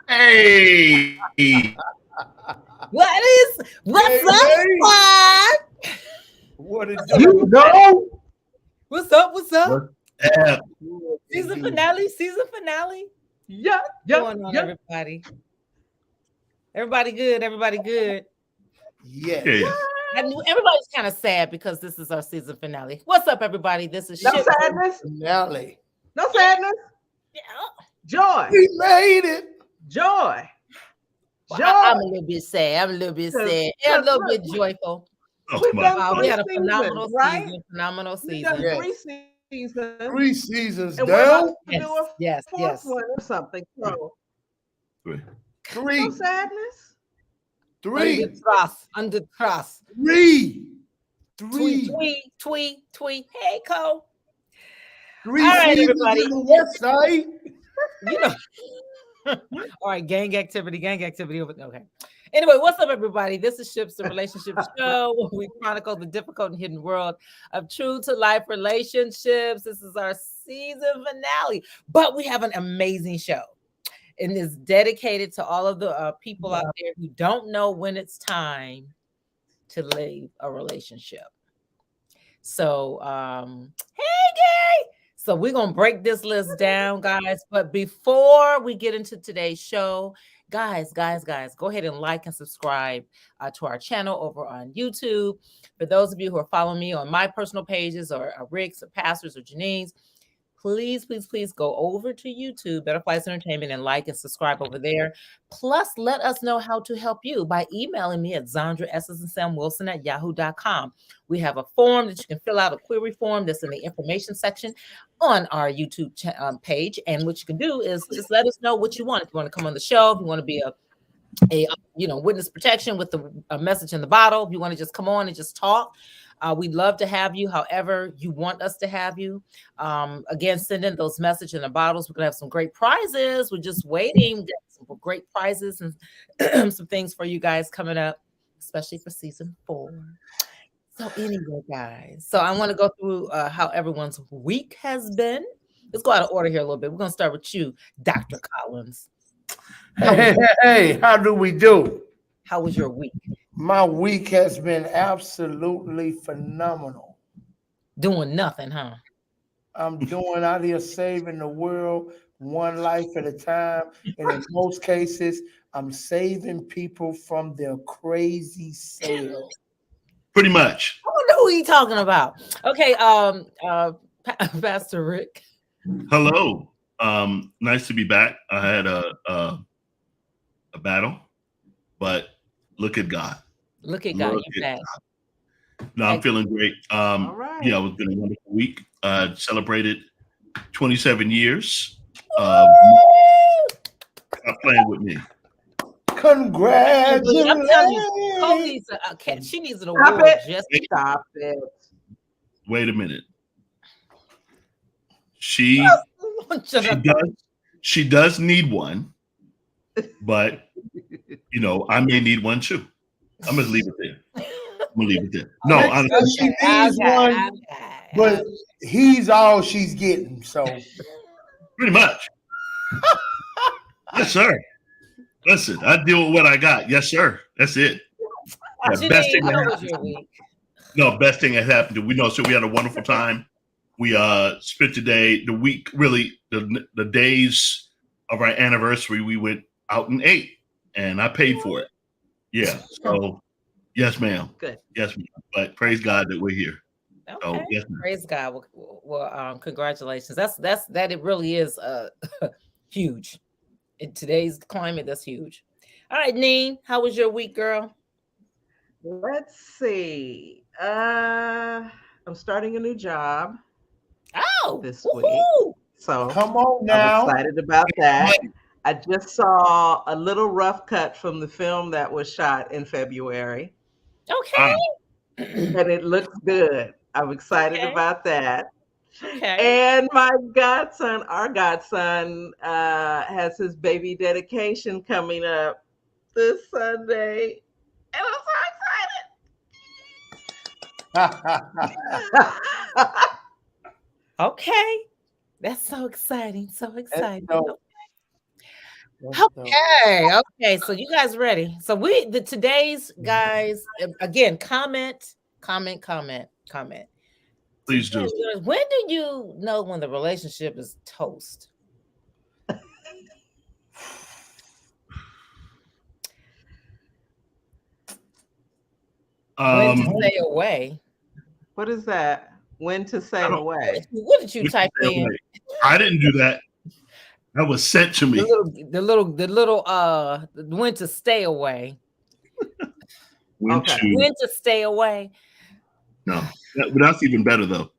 Hey, What's Hey, up, Ray, squad? what it you do? know What's up? What's up? what's up? Good Season indeed. finale. Season finale. Yeah, What's yeah, going on, yeah. everybody? Everybody good. Everybody good. Yeah, Yes. I knew everybody's kind of sad because this is our season finale. What's up, everybody? This is No Ship. sadness. Finale. No sadness. Yeah. Joy. We made it. Joy. Well, Joy. I'm a little bit sad. I'm a little bit Because sad and a little look, bit joyful. oh we've my, done We three had a seasons, phenomenal right? season. Phenomenal We've done season. three Yes. seasons, 3 seasons and we're about down. to do a Yes, yes, fourth yes. one or something. So wait. no Three. sadness. Under Three. trust. Under trust. Three. Tweet, Three. tweet, tweet, tweet. Hey, Cole. Three All right, seasons everybody. in the West Side. You know. All right, gang activity, gang activity. Okay. Anyway, what's up, everybody? This is Ships, the Relationship Show, where we chronicle the difficult and hidden world of true to life relationships. This is our season finale, but we have an amazing show. And it's dedicated to all of the people out there who don't know when it's time to leave a relationship. So, hey, Gary. So we're gonna break this list down, guys. But before we get into today's show, guys, go ahead and like and subscribe to our channel over on YouTube. For those of you who are following me on my personal pages or Rick's or Pastors or Janine's, please go over to YouTube, Butterflies Entertainment, and like and subscribe over there. Plus, let us know how to help you by emailing me at ZandraSSandSamWilson@yahoo.com. We have a form that you can fill out, a query form that's in the information section on our YouTube page. And what you can do is just let us know what you want. If you want to come on the show, if you want to be a witness protection with a message in the bottle, if you want to just come on and just talk, we'd love to have you however you want us to have you. Again, send in those message in the bottles. We're gonna have some great prizes. We're just waiting. We got some great prizes and some things for you guys coming up, especially for season 4. So anyway, guys, so I want to go through how everyone's week has been. Let's go out of order here a little bit. We're gonna start with you, Dr. Collins. Hey, how do we do? How was your week? My week has been absolutely phenomenal. Doing nothing, huh? I'm doing out here saving the world one life at a time. And in most cases, I'm saving people from their crazy sale. Pretty much. I wonder who he talking about. Okay, Pastor Rick. Hello. Nice to be back. I had a battle, but look at God. Look at God, Look you at back. No, I'm feeling great. All right. Yeah, it's been a wonderful week. Celebrated 27 years. Stop playing with me. Congratulations. I'm telling you, Cole needs she needs an Stop award it. just Stop it. Wait a minute. She she does need one, but I may need one too. I'm gonna leave it there. I'm gonna leave it there. No, Rick says she needs one, but he's all she's getting. So pretty much. Yes, sir. Listen, I deal with what I got. Yes, sir. That's it. Yeah, best thing that was your week? No, best thing that happened. We know. So we had a wonderful time. We spent the week, really the days of our anniversary. We went out and ate, and I paid for it. Yeah. So yes, ma'am. Good. Yes, ma'am. But praise God that we're here. Okay. So yes, ma'am. Praise God. Well, congratulations. That it really is huge. In today's climate, that's huge. All right, Neen, how was your week, girl? Let's see. I'm starting a new job this week. So come on I'm now. excited about that. I just saw a little rough cut from the film that was shot in February. Okay. And it looks good. I'm excited about that. Okay. And our godson, has his baby dedication coming up this Sunday. And I'm Okay. That's so exciting. So exciting. Okay. Okay. So you guys ready? So today's guys again. Comment. Please do. When do you know when the relationship is toast? When to stay away? What is that? When to sail away? What did you type in? I didn't do that. That was sent to me. The little when to stay away. When to stay away. No, that's even better though.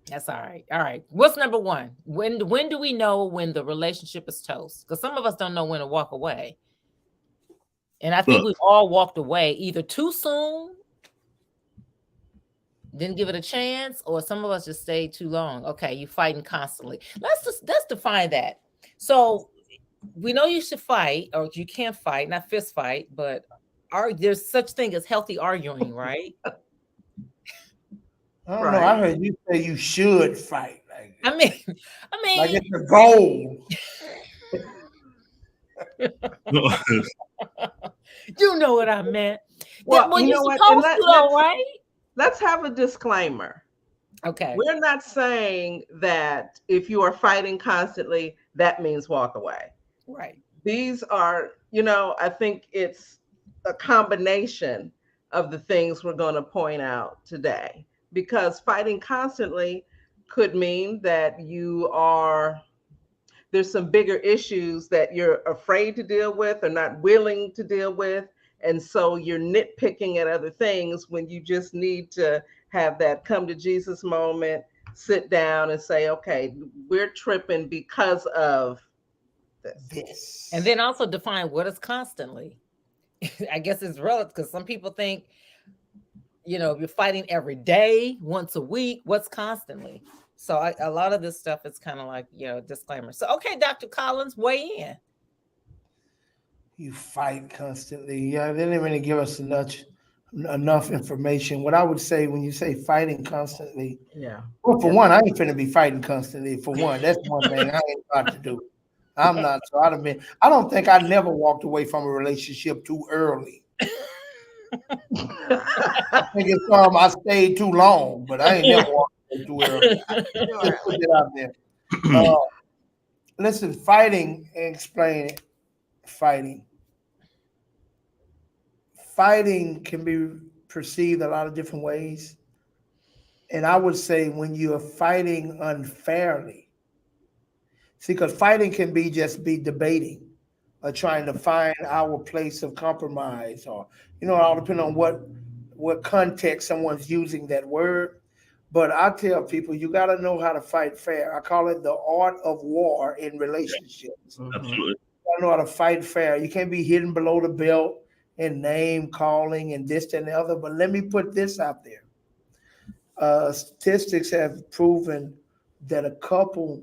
That's all right. All right. What's number one? When do we know when the relationship is toast? Because some of us don't know when to walk away. And I think we've all walked away either too soon, didn't give it a chance, or some of us just stayed too long. Okay, you fighting constantly. Let's define that. So we know you should fight, or you can't fight, not fist fight, but there's such thing as healthy arguing, right? I don't know. I heard you say you should fight. I mean, like it's a goal. You know what I meant. Well, you know what? Right? Let's have a disclaimer. Okay. We're not saying that if you are fighting constantly, that means walk away. Right. These are, I think it's a combination of the things we're going to point out today, because fighting constantly could mean that there's some bigger issues that you're afraid to deal with or not willing to deal with. And so you're nitpicking at other things when you just need to have that come to Jesus moment, sit down and say, okay, we're tripping because of this. And then also define what is constantly. I guess it's relative, because some people think, you're fighting every day, once a week. What's constantly? So a lot of this stuff is kind of like, disclaimer. So, okay, Dr. Collins, weigh in. You fight constantly. Yeah, they didn't really give us enough information. What I would say when you say fighting constantly, well, for one, I ain't finna be fighting constantly. For one, that's one thing I ain't about to do. I'm not. So I don't think I never walked away from a relationship too early. I think it's I stayed too long, but I ain't never walked away too early. Just put it out there. Listen, fighting, explain it. Fighting can be perceived a lot of different ways. And I would say when you're fighting unfairly, because fighting can be just debating or trying to find our place of compromise, or, it all depends on what context someone's using that word. But I tell people, you got to know how to fight fair. I call it the art of war in relationships. Absolutely. You got to know how to fight fair. You can't be hidden below the belt and name calling and this and the other. But let me put this out there. Statistics have proven that a couple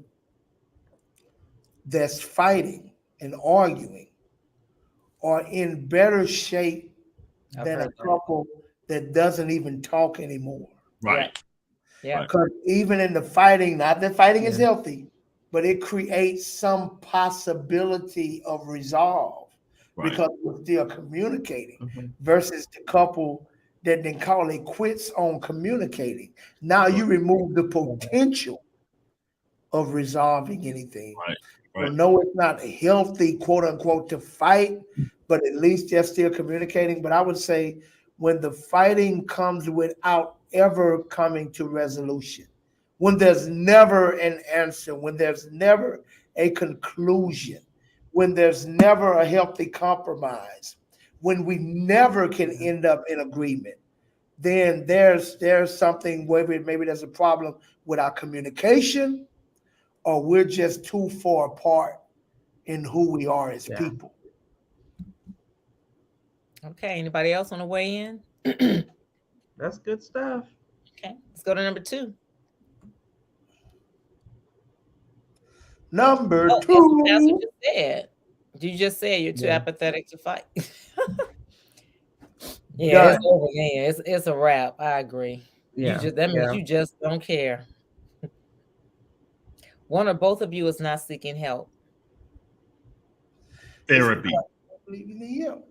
that's fighting and arguing are in better shape than a couple that doesn't even talk anymore. Right. Yeah. Because even in the fighting, not that fighting is healthy, but it creates some possibility of resolve because we're still communicating versus the couple that then call it quits on communicating. Now you remove the potential of resolving anything. Right. So no, it's not healthy, quote unquote, to fight, but at least they're still communicating. But I would say when the fighting comes without ever coming to resolution, when there's never an answer, when there's never a conclusion, when there's never a healthy compromise, when we never can end up in agreement, then there's something where maybe there's a problem with our communication, or we're just too far apart in who we are as people. Okay, anybody else want to weigh in? That's good stuff. Okay, let's go to number 2. Number 2. That's what you said. You just said you're too apathetic to fight. It's over. It's a wrap. I agree. Yeah. That means you just don't care. One or both of you is not seeking help. Therapy. Believe you need help.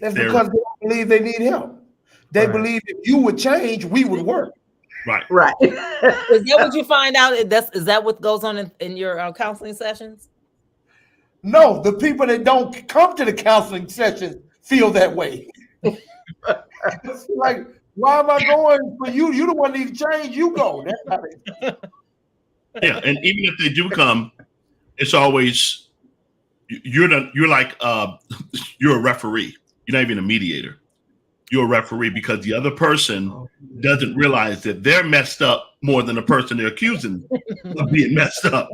That's Therapy. because they don't believe they need help. They Right. believe if you would change, we would work. Right. Right. Is that what you find out? Is that what goes on in your counseling sessions? No, the people that don't come to the counseling sessions feel that way. It's like, why am I going for you? You the one that needs to change. You go. That's not it. Yeah, and even if they do come, it's always you're like you're a referee. You're not even a mediator. You're a referee because the other person doesn't realize that they're messed up more than the person they're accusing of being messed up.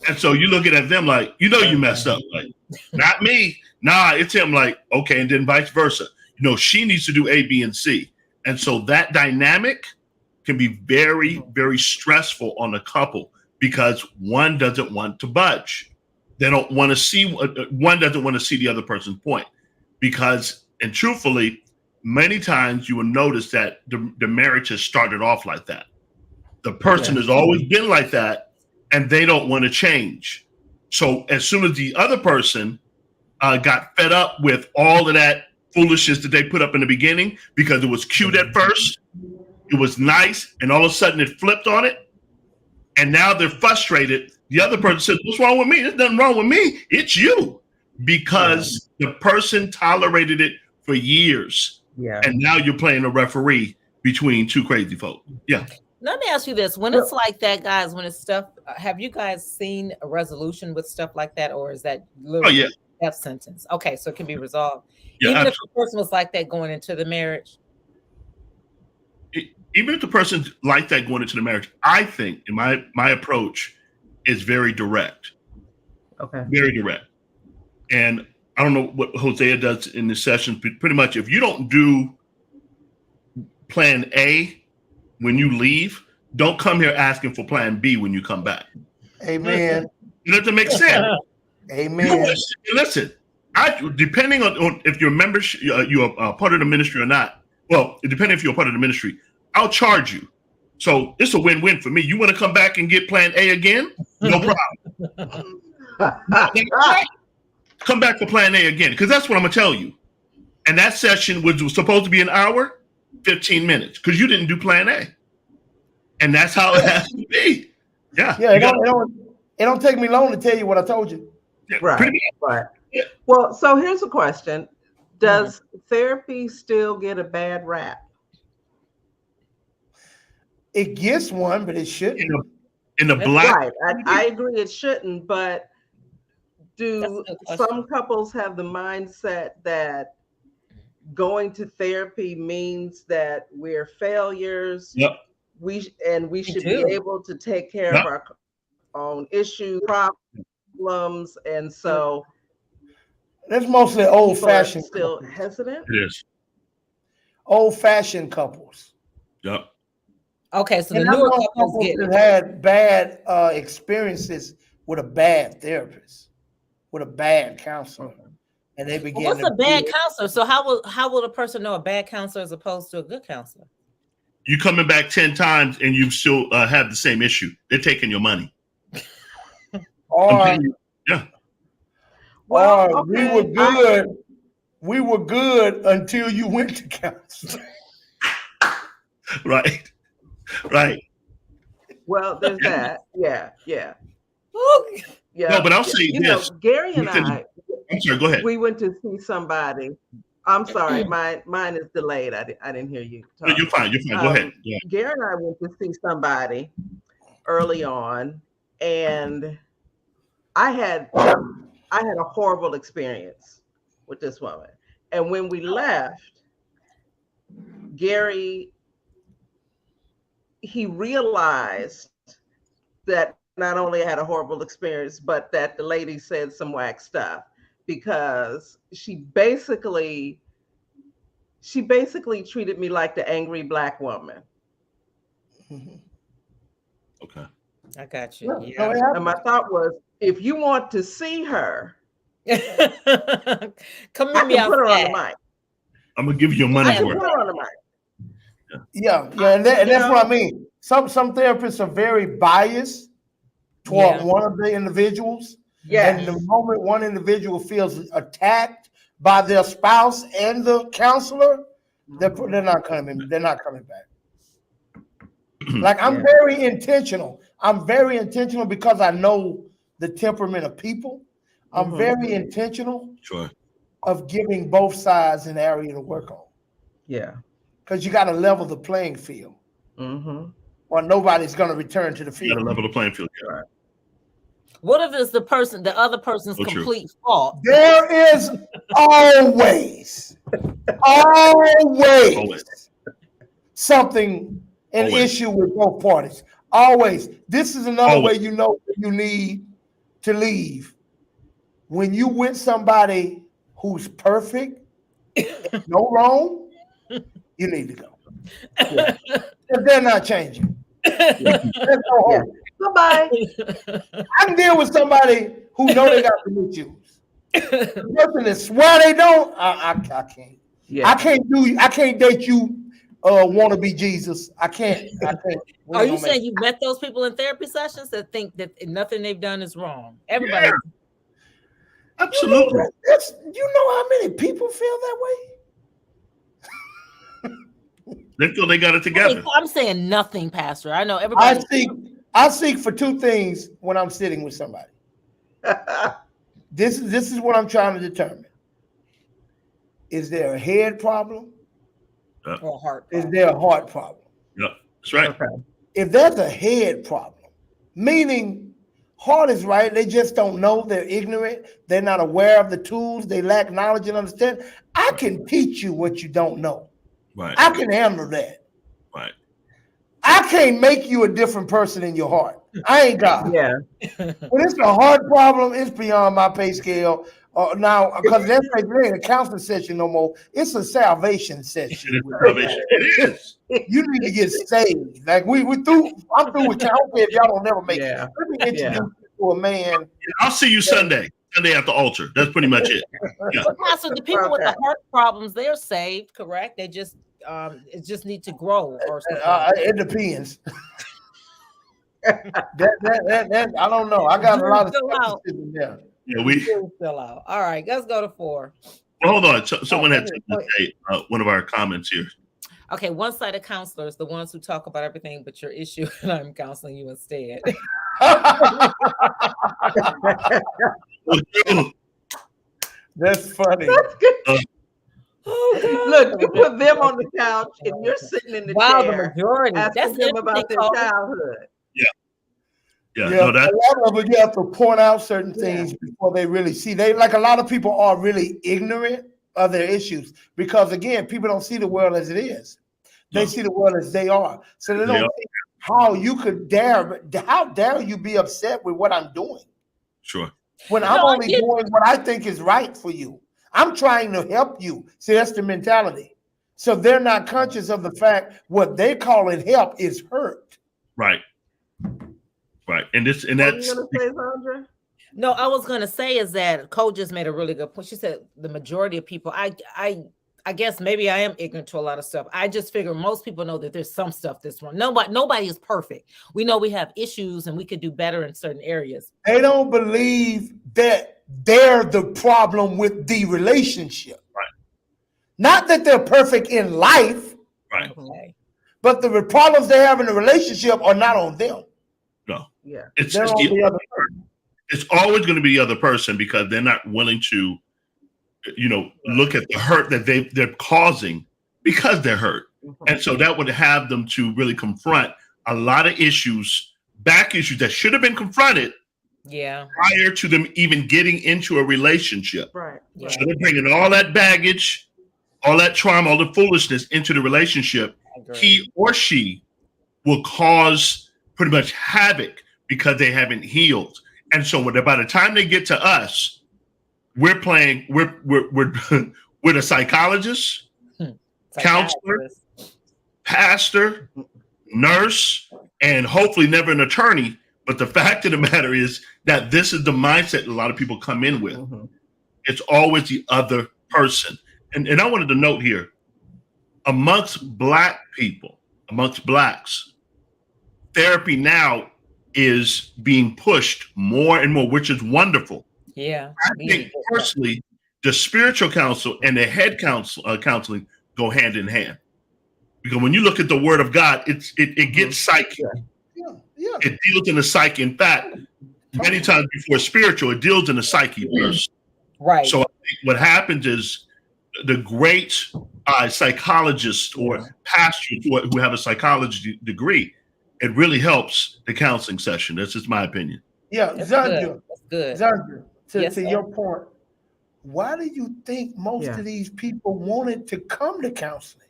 And so you're looking at them like, you know, you messed up. Like, not me. Nah, it's him. Like, okay, and then vice versa. You know, she needs to do A, B, and C. And so that dynamic can be very, very stressful on a couple because one doesn't want to budge. They don't want to see, one doesn't want to see the other person's point. Because, and truthfully, many times you will notice that the marriage has started off like that. The person has always been like that, and they don't want to change. So as soon as the other person got fed up with all of that foolishness that they put up in the beginning, because it was cute at first, it was nice, and all of a sudden it flipped on it, and now they're frustrated. The other person says, "What's wrong with me? There's nothing wrong with me. It's you," because the person tolerated it for years. Yeah. And now you're playing a referee between two crazy folk. Yeah. Let me ask you this: when it's like that, guys, when it's stuff, have you guys seen a resolution with stuff like that, or is that literally death sentence? Okay, so it can be resolved, even if the person was like that going into the marriage. Even if the person's like that going into the marriage, I think, in my approach, is very direct. Okay. Very direct. And I don't know what Hosea does in this session, but pretty much if you don't do plan A when you leave, don't come here asking for plan B when you come back. Amen. It doesn't make sense. Amen. Listen, depending on if you're a member, you're a part of the ministry or not. Well, depending if you're a part of the ministry, I'll charge you. So it's a win-win for me. You want to come back and get plan A again? No problem. Come back for plan A again, because that's what I'm going to tell you. And that session was supposed to be an hour, 15 minutes, because you didn't do plan A. And that's how it has to be. Yeah. Yeah, it don't take me long to tell you what I told you. Yeah, Right. Right. Yeah. Well, so here's a question. Does therapy still get a bad rap? It gets one, but it shouldn't. In the black. Right. I agree it shouldn't, but do some couples have the mindset that going to therapy means that we're failures? Yep. We should be able to take care of our own issues, problems, and so that's mostly old-fashioned. Still couples. Hesitant. It is. Old-fashioned couples. Yep. Okay, so the newer couples have had bad experiences with a bad therapist, with a bad counselor, and they begin. What's a bad counselor? So how will a person know a bad counselor as opposed to a good counselor? You coming back 10 times and you still have the same issue. They're taking your money. Or, yeah. Well, we were good. We were good until you went to counseling. Right. Right. Well, there's that. Yeah. Yeah. Yeah. No, but I'll say this. Gary and I. I'm sorry. Go ahead. We went to see somebody. I'm sorry, mine is delayed. I didn't hear you talk. No, you're fine. You're fine. Go ahead. Yeah. Gary and I went to see somebody early on, and I had a horrible experience with this woman. And when we left, Gary, he realized that not only I had a horrible experience, but that the lady said some whack stuff, because she basically treated me like the angry Black woman. Okay. I got you. Yeah. And my thought was, if you want to see her, come meet me outside. Put her on the mic. I'm gonna give you your money's worth. Put her on the mic. Yeah, and that's what I mean. Some therapists are very biased toward one of the individuals, Yes. And the moment one individual feels attacked by their spouse and the counselor, they're not coming. They're not coming back. Like I'm very intentional. I'm very intentional because I know the temperament of people. I'm very intentional of giving both sides an area to work on. Yeah. Because you got to level the playing field. Or nobody's going to return to the field. You got to level the playing field. Right. What if it's the other person's complete fault? There is always something, an issue with both parties. Always. This is another way you know you need to leave. When you with somebody who's perfect, no wrong, you need to go. Yeah. If they're not changing. There's no hope. Goodbye. I can deal with somebody who know they got some issues. The person that swear they don't, I can't. Yeah. I can't date you want to be Jesus. I can't. Are you saying you met those people in therapy sessions that think that nothing they've done is wrong? Everybody. Yeah. Absolutely. You know how many people feel that way? They feel they got it together. I'm saying nothing, Pastor. I know everybody. I seek for two things when I'm sitting with somebody. This is what I'm trying to determine. Is there a head problem? Or a heart problem? Is there a heart problem? Yeah, that's right. Okay. If there's a head problem, meaning heart is right, they just don't know, they're ignorant, they're not aware of the tools, they lack knowledge and understanding. I can teach you what you don't know. Right. I can handle that. Right. I can't make you a different person in your heart. I ain't God. Yeah. When it's a hard problem, it's beyond my pay scale. Now, because that's like it ain't a counseling session no more. It's a salvation session. It is. You need to get saved. Like we through. I'm through with y'all. If y'all don't never make it, let me introduce you to a man. I'll see you Sunday at the altar. That's pretty much it. Yeah. So the people with the heart problems, they're saved, correct? They just it just need to grow or something. It depends. that I don't know. I got a lot of skepticism there. Yeah, we still out. All right, let's go to 4. Well, hold on. Someone had to say one of our comments here. Okay, one-sided counselors, the ones who talk about everything but your issue, and I'm counseling you instead. That's funny. That's good. Look, you put them on the couch and you're sitting in the chair. The majority. Asking them about their childhood. Yeah. No, a lot of it, you have to point out certain things before they really see. They like a lot of people are really ignorant of their issues because again, people don't see the world as it is. They see the world as they are. So they don't think how you could how dare you be upset with what I'm doing? Sure. When I'm only doing what I think is right for you. I'm trying to help you. See, that's the mentality. So they're not conscious of the fact what they call it help is hurt. Right. Right. And that's you gonna say, Sandra? No, I was gonna say is that Cole just made a really good point. She said the majority of people, I guess maybe I am ignorant to a lot of stuff. I just figure most people know that there's some stuff that's wrong. Nobody is perfect. We know we have issues and we could do better in certain areas. They don't believe that they're the problem with the relationship. Right. Not that they're perfect in life. Right. Okay. But the problems they have in the relationship are not on them. No. Yeah. It's always going to be the other person because they're not willing to, look at the hurt that they're causing because they're hurt. Mm-hmm. And so that would have them to really confront a lot of back issues that should have been confronted prior to them even getting into a relationship. Right. Yeah. So they're bringing all that baggage, all that trauma, all the foolishness into the relationship. He or she will cause pretty much havoc because they haven't healed. And so by the time they get to us, we're with a psychologist, counselor, pastor, nurse, and hopefully never an attorney. But the fact of the matter is that this is the mindset a lot of people come in with. Mm-hmm. It's always the other person. And I wanted to note here, amongst Black people, amongst Blacks, therapy now is being pushed more and more, which is wonderful. Yeah. I think personally, the spiritual counsel and the head counseling go hand in hand. Because when you look at the Word of God, it gets psyche. Yeah. It deals in the psyche. In fact, many times before spiritual, it deals in the psyche first. Right. So I think what happens is the great psychologists or pastors who have a psychology degree, it really helps the counseling session. That's just my opinion. Yeah, Zandra. That's good. Zandra, Yes, to sir. your point, why do you think most of these people wanted to come to counseling?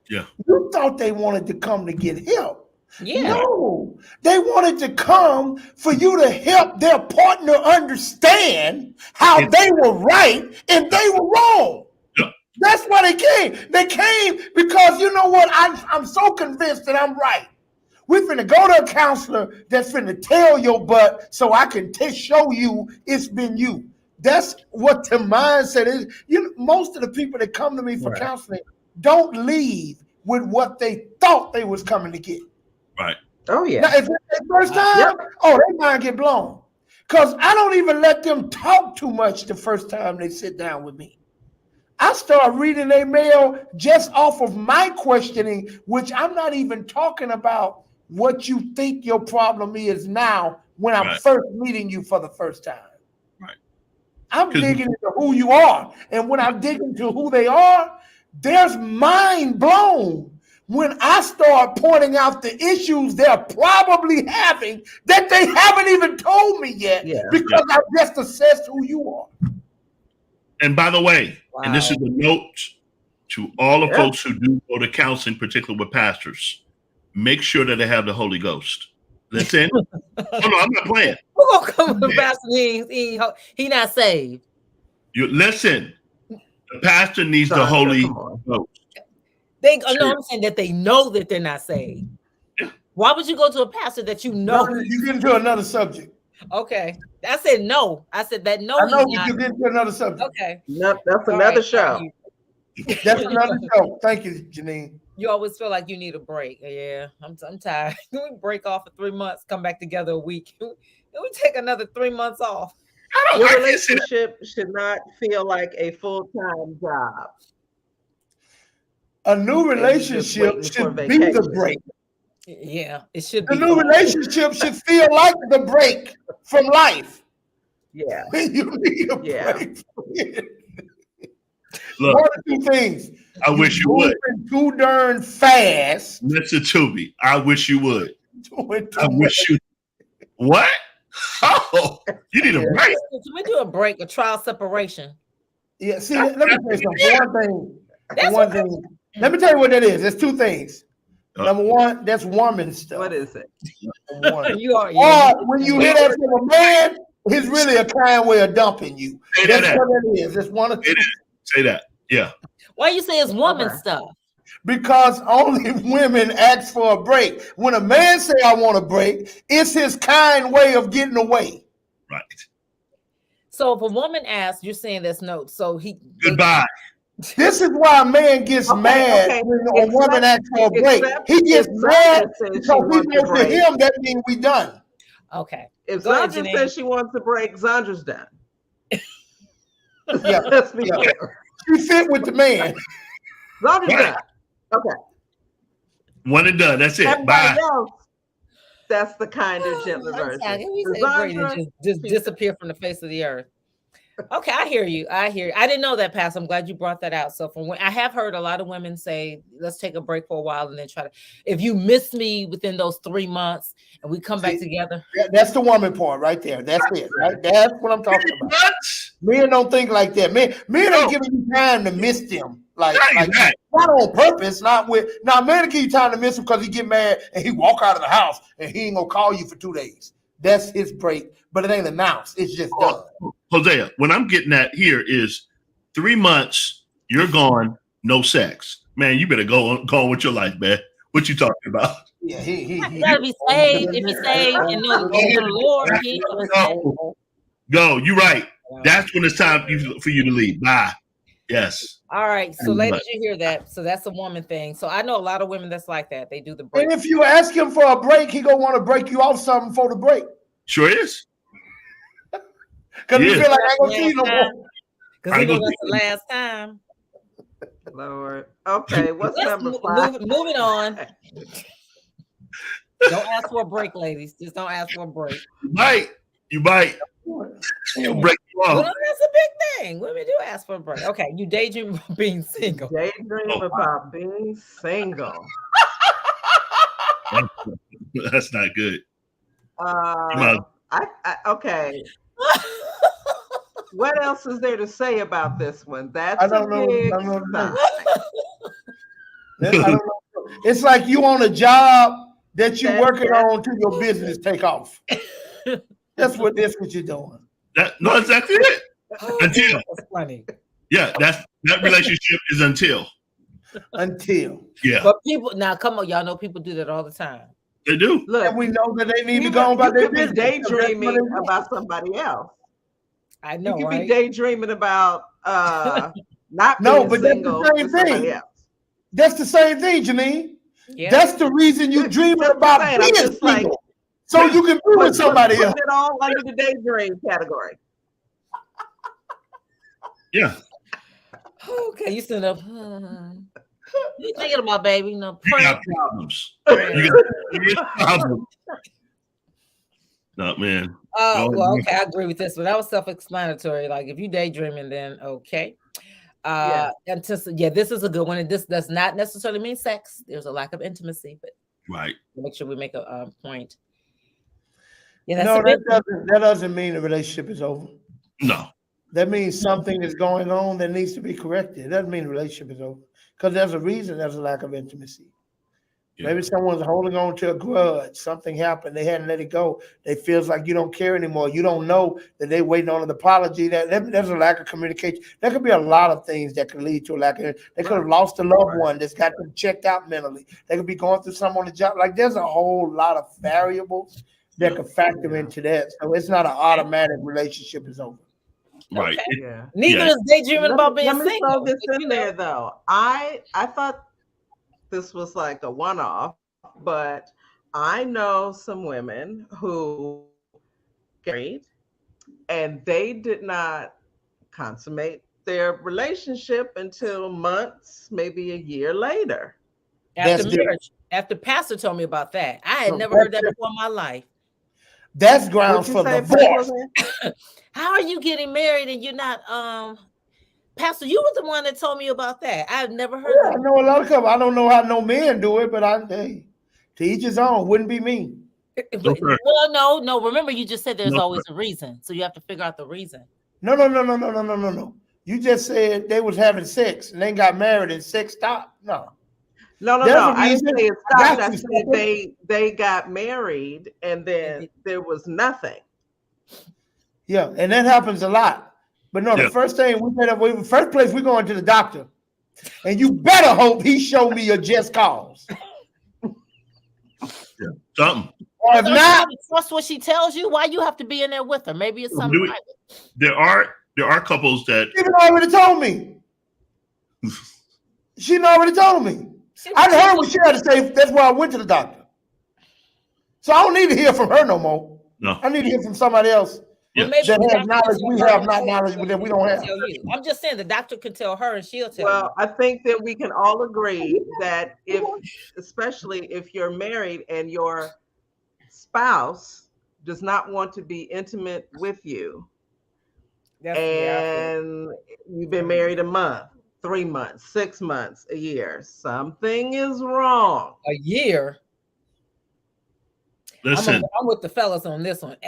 Yeah. You thought they wanted to come to get help. Yeah. No, they wanted to come for you to help their partner understand how they were right and they were wrong. Yeah. That's why they came. They came because you know what? I'm so convinced that I'm right. We're finna go to a counselor that's finna tell your butt so I can show you it's been you. That's what the mindset is. Most of the people that come to me for counseling don't leave with what they thought they was coming to get. Right. Oh, yeah. Now, if it's their first time, they mind get blown. Because I don't even let them talk too much the first time they sit down with me. I start reading their mail just off of my questioning, which I'm not even talking about what you think your problem is now when I'm first meeting you for the first time. Right. I'm digging into who you are. And when I dig into who they are, there's mind blown when I start pointing out the issues they're probably having that they haven't even told me yet because I've just assessed who you are. And by the way, and this is a note to all the folks who do go to counseling, particularly with pastors, make sure that they have the Holy Ghost. Listen. No, I'm not playing. Who gonna come with pastor? He not saved. You listen. The pastor needs the Holy Ghost. I'm saying that they know that they're not saved. Yeah. Why would you go to a pastor that you know? You get into another subject. Okay. I said no. I said that no. I know you get into another subject. Okay. No, that's another show. That's another show. Thank you, Janine. You always feel like you need a break. Yeah, I'm tired. We break off for 3 months, come back together a week. Then we take another 3 months off. Your relationship should not feel like a full-time job. A new relationship should be the break. Yeah, it should be. The new relationship should feel like the break from life. Yeah. You need a break. Look, one of two things. I wish you would. Too darn fast. Listen to me. I wish you would. I wish you. What? Oh, you need a break. Can we do a break, a trial separation? Yeah. See, let me tell you something. One thing. Let me tell you what that is. There's two things. Number one, that's woman stuff. What is it? Or when you hear that from a man, it's really a kind way of dumping you. That's what it is. It's one of two. Say that. Yeah. Why you say it's woman stuff? Because only women ask for a break. When a man say I want a break, it's his kind way of getting away. Right. So if a woman asks, you're saying that's no. So goodbye. This is why a man gets mad when a woman asks for a break. He gets mad because he knows to him that means we done. Okay. If Zandra says she wants a break, Zandra's done. Yeah, let's be clear. She fit with the man. Zandra's done. Okay. One and done. That's it. Everybody Bye. else, that's the kinder, gentler version. Just disappear from the face of the earth. Okay, I hear you. I didn't know that, Pastor. I'm glad you brought that out. So from when I have heard a lot of women say, let's take a break for a while and then try to, if you miss me within those 3 months and we come back together. That's the woman part right there. That's it. Right? That's what I'm talking about. Men don't think like that. Men ain't giving you time to miss them. Like not on purpose, not with now man give you time to miss him because he get mad and he walk out of the house and he ain't gonna call you for 2 days. That's his break, but it ain't announced. It's just done. Hosea, what I'm getting at here is 3 months, you're gone, no sex. Man, you better go on with your life, man. What you talking about? Yeah, he gotta be saved. If you're saved and know the Lord, go. You're right. That's when it's time for you to leave. Bye. Yes. All right. So, And ladies, you hear that? So that's a woman thing. So I know a lot of women that's like that. They do the break. And if you ask him for a break, he gonna want to break you off something for the break. Sure is. Because he Yes. feel like I ain't gonna see you no more. Because he knows that's the last time. Lord. Okay, what's Let's number 5? moving on. Don't ask for a break, ladies. Just don't ask for a break. You might. He'll break you off. Well, that's a big thing. Women do ask for a break. Okay, you daydream about being single. Daydream about being single. That's not good. Okay. What else is there to say about this one? That's I don't know. big I don't know. sign. I don't know. It's like you on a job that you're working on till your business take off. That's what you're doing. No, exactly it. Until. That's funny. Yeah, that relationship is until. Yeah. But people now come on, y'all know people do that all the time. They do. Look, and we know that they need to go about their business. Daydreaming about somebody else. I know. You could right? be daydreaming about not no, being but single that's the same thing. That's the same thing, Janine. Yeah. That's the reason you dreaming about being single. So you can be with somebody else. Put it all under the daydream category. Yeah. Okay, you stood up. You thinking about baby? No, you got problems. You got problems. No, man. Well, okay, I agree with this, but that was self-explanatory. Like if you daydreaming, then okay. This is a good one, and this does not necessarily mean sex. There's a lack of intimacy, but right. Make sure we make a point. Yeah, that doesn't mean the relationship is over. No. That means something is going on that needs to be corrected. It doesn't mean the relationship is over. Because there's a reason there's a lack of intimacy. Yeah. Maybe someone's holding on to a grudge. Something happened. They hadn't let it go. They feels like you don't care anymore. You don't know that they're waiting on an apology. There's a lack of communication. There could be a lot of things that could lead to a lack of. They could have lost a loved one that's got them checked out mentally. They could be going through something on the job. Like there's a whole lot of variables that could factor into that. So it's not an automatic relationship is over. Right. Okay. Yeah. Neither is daydreaming about being single. Let me throw this in there though. I thought this was like a one-off, but I know some women who married and they did not consummate their relationship until months, maybe a year later. After marriage. After Pastor told me about that. I had never heard that before in my life. That's grounds for divorce. How are you getting married and you're not Pastor, you were the one that told me about that. I've never heard that. I know a lot of couples. I don't know how no men do it, but to each his own. Wouldn't be me. Well, no. Remember, you just said there's always a reason. So you have to figure out the reason. No. You just said they was having sex and they got married and sex stopped. No. I didn't say it stopped. I said they got married and then there was nothing. Yeah, and that happens a lot. But no, the first thing first place we going to the doctor, and you better hope he show me your just cause. Something. Or if not, trust what she tells you. Why you have to be in there with her? Maybe it's something. There are couples that she already told me. She already told me. I heard what she had to say. That's why I went to the doctor. So I don't need to hear from her no more. No, I need to hear from somebody else. Well, maybe that has knowledge we have, not knowledge that we don't have. I'm just saying the doctor could tell her and she'll tell you. Well, I think that we can all agree that especially if you're married and your spouse does not want to be intimate with you, and you've been married a month, 3 months, 6 months, a year, something is wrong. A year? Listen, I'm with the fellas on this one.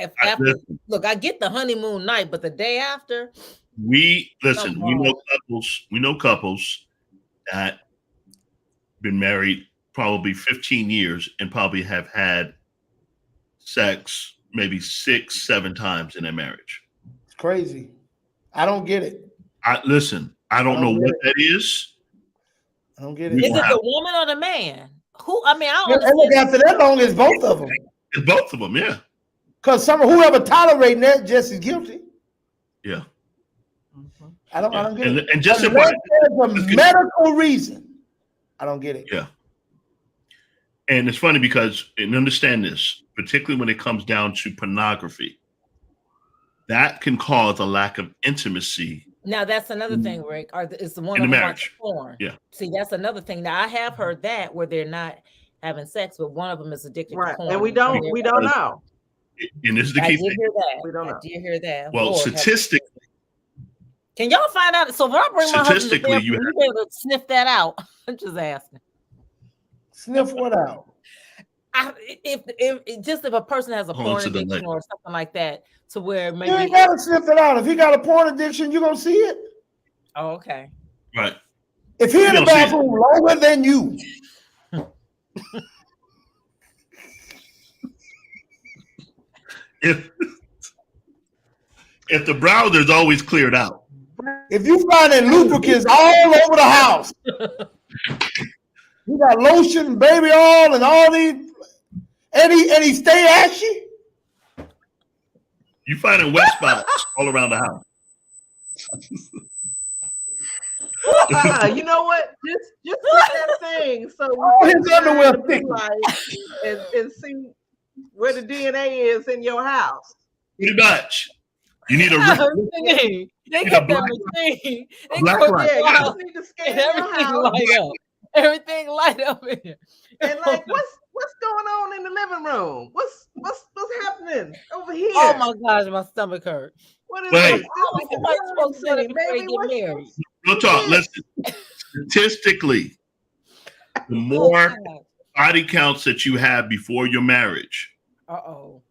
Look, I get the honeymoon night, but the day after, we know couples that been married probably 15 years and probably have had sex maybe 6-7 times in their marriage. It's crazy. I don't get it. I don't know what that is. I don't get it. Is it the woman or the man? I don't understand. Look, after that long, it's both of them. It's both of them, yeah. Because whoever tolerating that just is guilty. Yeah. I don't get it. And just unless there's a medical reason, I don't get it. Yeah. And it's funny because, and understand this, particularly when it comes down to pornography, that can cause a lack of intimacy. Now that's another thing, Rick. Is the one In of the them marriage. porn? Yeah. See, that's another thing. Now I have heard that where they're not having sex, but one of them is addicted to porn. And we don't know. And this is the key thing. Hear that. We don't know. I did hear that. Well, Lord, statistically, can y'all find out? So when I bring my husband to statistically, bed, you you be able to sniff that out. I'm just asking. Sniff what out? If a person has a Hold on porn to the addiction light. or something like that, to where maybe You ain't gotta sniff it out. If he got a porn addiction, you gonna see it. Oh, okay. right. If he in the don't see it. bathroom longer than you, If the browser's always cleared out, if you finding lubricants all over the house, you got lotion, baby oil, and all these, and he stay ashy. you finding wet spots all around the house. You know what? Just do that thing so All his underwear thick. and see where the DNA is in your house. Pretty much. You need a They get that machine. They black go light. Yeah, you wow, just need to scan and your everything house light up. Everything light up in here. and like what's going on in the living room? What's happening over here? Oh my gosh, my stomach hurt. What is Wait. this? How is somebody supposed to do that before they Baby, get married? Real talk. Listen. Statistically, the more body counts that you have before your marriage, Uh-oh.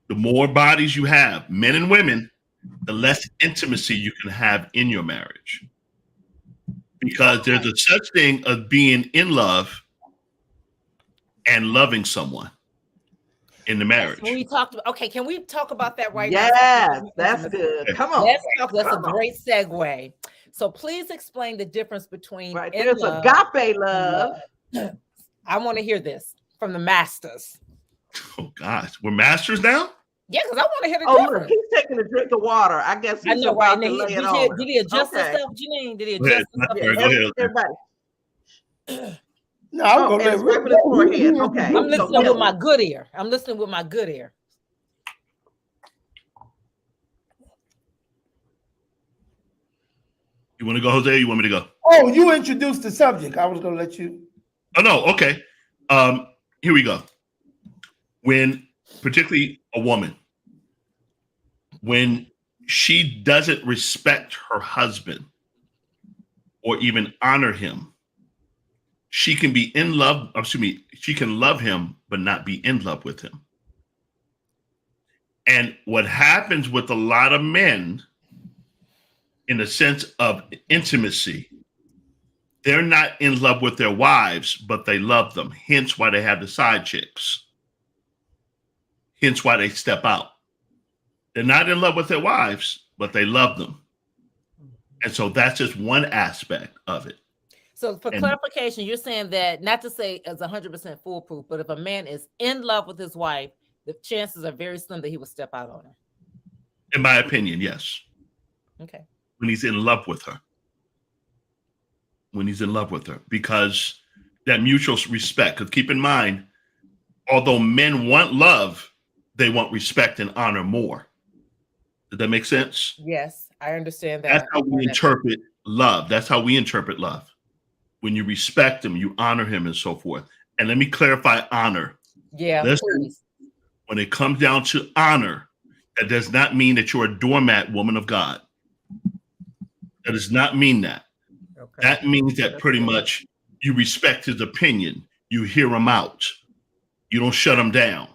the more bodies you have, men and women, the less intimacy you can have in your marriage. Because there's a such thing as being in love and loving someone in the marriage. We talked about. Okay, can we talk about that right Yes, now? that's good. Come on. Let's talk. That's a Come on. great segue. So please explain the difference between Right. in There's love agape love. I want to hear this from the masters. Oh gosh, we're masters now? Yeah, because I want to hear the Oh, look, difference. he's taking a drink of water. I guess I he's know, about right? to lay it Did on. he adjust Okay. himself, Janine? Did he Go ahead. adjust himself? Sorry, go ahead. Everybody. No, I'm Oh, gonna and wiping his forehead. Okay. I'm listening So, with my good ear. I'm listening with my good ear. You want to go, Jose? Or you want me to go? Oh, you introduced the subject. I was gonna let you. Oh no, okay. Here we go. When particularly a woman, when she doesn't respect her husband or even honor him, she can be in love, excuse me, she can love him, but not be in love with him. And what happens with a lot of men in the sense of intimacy, they're not in love with their wives, but they love them. Hence why they have the side chicks. Hence why they step out. They're not in love with their wives, but they love them. And so that's just one aspect of it. So for clarification, you're saying that not to say it's 100% foolproof, but if a man is in love with his wife, the chances are very slim that he will step out on her. In my opinion, yes. Okay. When he's in love with her. When he's in love with her. Because that mutual respect. Because keep in mind, although men want love, they want respect and honor more. Does that make sense? Yes, I understand that. That's how we interpret love. That's how we interpret love. When you respect him, you honor him and so forth. And let me clarify honor. Yeah, Listen, please. when it comes down to honor, that does not mean that you're a doormat woman of God. That does not mean that. Okay. That means that pretty much you respect his opinion. You hear him out. You don't shut him down.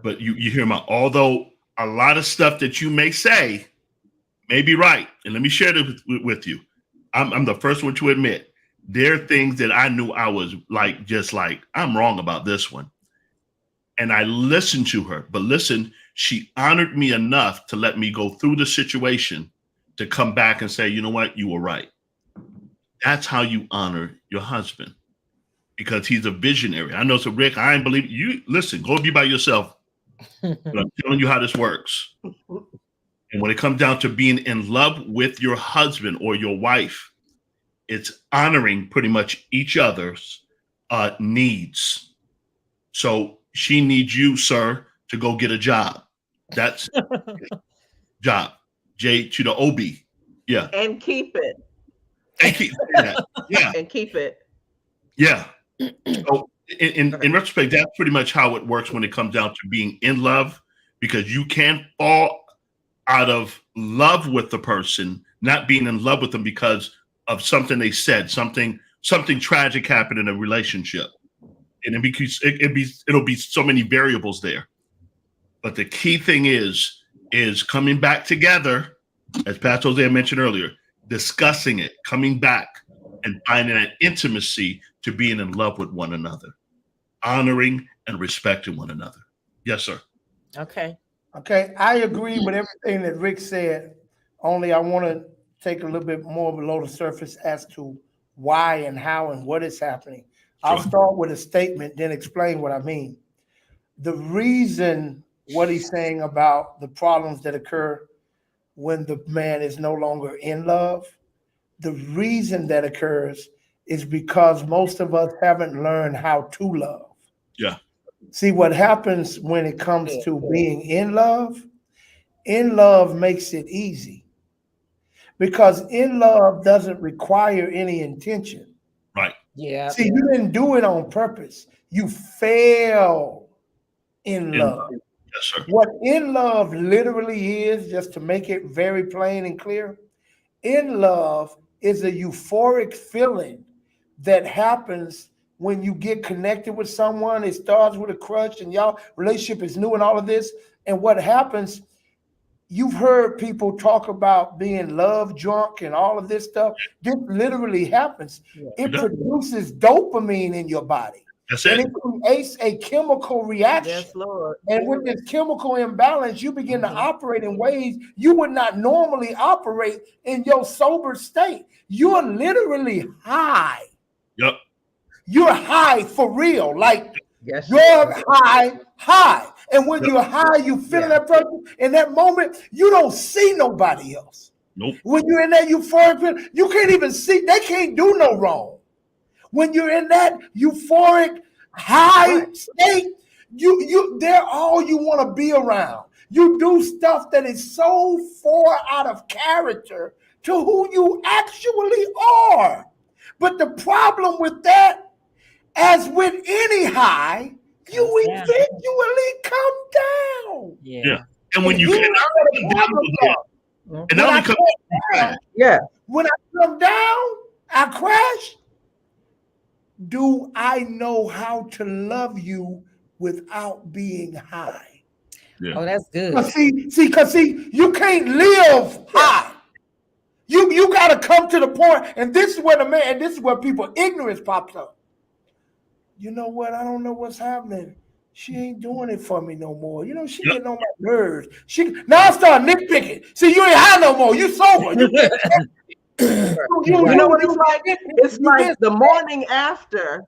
But you hear him out. Although a lot of stuff that you may say may be right. And let me share this with you. I'm the first one to admit there are things that I knew I was I'm wrong about this one. And I listened to her. But listen, she honored me enough to let me go through the situation to come back and say, you know what, you were right. That's how you honor your husband, because he's a visionary. I know, so Rick, I ain't believe you. Listen, go be by yourself. But I'm telling you how this works. And when it comes down to being in love with your husband or your wife, it's honoring pretty much each other's needs. So she needs you, sir, to go get a job. That's job. J to the OB. Yeah. And keep it. And keep that. Yeah. And keep it. Yeah. So in retrospect, that's pretty much how it works when it comes down to being in love, because you can't fall out of love with the person, not being in love with them because of something they said, something tragic happened in a relationship. And it'll be so many variables there. But the key thing is coming back together, as Pastor Jose mentioned earlier, discussing it, coming back and finding that intimacy to being in love with one another, honoring and respecting one another. Yes, sir. Okay. Okay, I agree with everything that Rick said. Only I want to take a little bit more below the surface as to why and how and what is happening. I'll start with a statement, then explain what I mean. The reason what he's saying about the problems that occur when the man is no longer in love, the reason that occurs is because most of us haven't learned how to love. Yeah. See, what happens when it comes to being in love makes it easy because in love doesn't require any intention. Right. Yeah. See, you didn't do it on purpose. You fell in love. Yes, sir. What in love literally is, just to make it very plain and clear, in love is a euphoric feeling that happens when you get connected with someone. It starts with a crush and y'all relationship is new and all of this. And what happens, you've heard people talk about being love drunk and all of this stuff. This literally happens. It produces dopamine in your body. That's it. And it creates a chemical reaction. Yes, Lord. And with this chemical imbalance, you begin to operate in ways you would not normally operate in your sober state. You're literally high. Yep. You're high for real. Like Yes, you're high. And when you're high, you feel that person. In that moment, you don't see nobody else. Nope. When you're in that euphoric feeling, you can't even see. They can't do no wrong. When you're in that euphoric high state, they're all you want to be around. You do stuff that is so far out of character to who you actually are. But the problem with that, as with any high, you eventually come down. Yeah. And when you come down, and then when I come down, I crash. Do I know how to love you without being high? Yeah. Oh, that's good. Because you can't live high. You got to come to the point, and this is where people ignorance pops up. You know what? I don't know what's happening. She ain't doing it for me no more. You know, she getting on my nerves. Now I start nitpicking. See, you ain't high no more. You sober. You know what it's like? It's like the morning after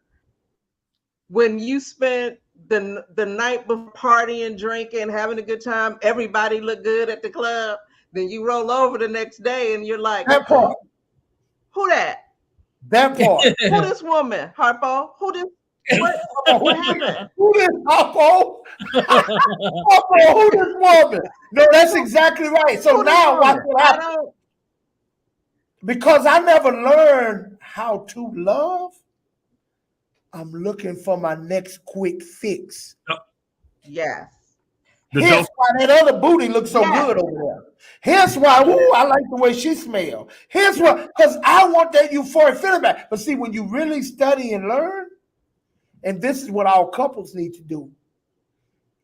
when you spent the night before partying, drinking, having a good time. Everybody look good at the club. Then you roll over the next day and you're like, that part. Who that? That part. Who this woman? Harpo? Who this? What happened? Who this Harpo? Harpo, who this woman? No, that's exactly right. So now watch what happens. Because I never learned how to love, I'm looking for my next quick fix. Yes. Here's why that other booty looks so good over there. Here's why, I like the way she smells. Here's why, because I want that euphoric feeling back. But see, when you really study and learn, and this is what all couples need to do,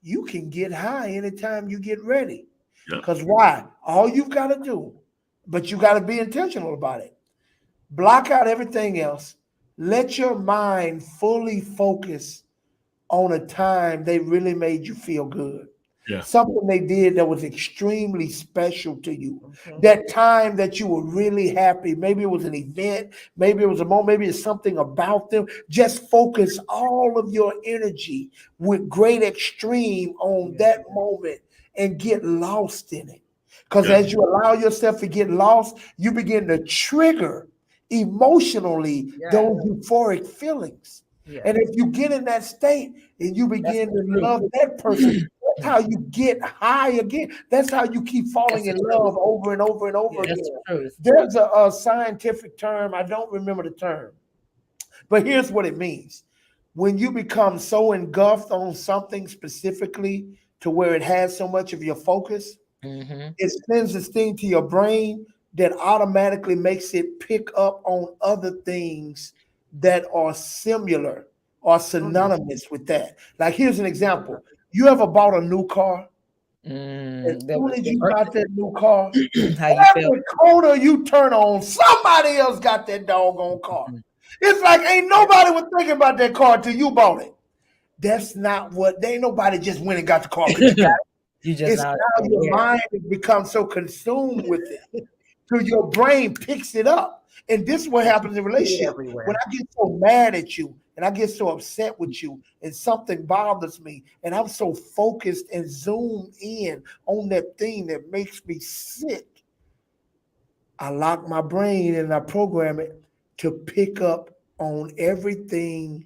you can get high anytime you get ready. Because why? All you've got to do, but you got to be intentional about it. Block out everything else. Let your mind fully focus on a time they really made you feel good. Yeah. Something they did that was extremely special to you. Okay. That time that you were really happy. Maybe it was an event. Maybe it was a moment. Maybe it's something about them. Just focus all of your energy with great extreme on that moment and get lost in it. Because as you allow yourself to get lost, you begin to trigger emotionally those euphoric feelings. And if you get in that state and you begin to love that person, that's how you get high again. That's how you keep falling in love over and over and over again. There's a scientific term, I don't remember the term, but here's what it means. When you become so engulfed on something specifically to where it has so much of your focus, it sends this thing to your brain that automatically makes it pick up on other things that are similar or synonymous with that. Like, here's an example. You ever bought a new car? As soon as you got that new car, every corner you turn on, somebody else got that doggone car. It's like ain't nobody was thinking about that car till you bought it. That's not what, they ain't nobody just went and got the car. It's how your mind has become so consumed with it, so your brain picks it up. And this is what happens in relationship. When I get so mad at you and I get so upset with you and something bothers me and I'm so focused and zoomed in on that thing that makes me sick, I lock my brain and I program it to pick up on everything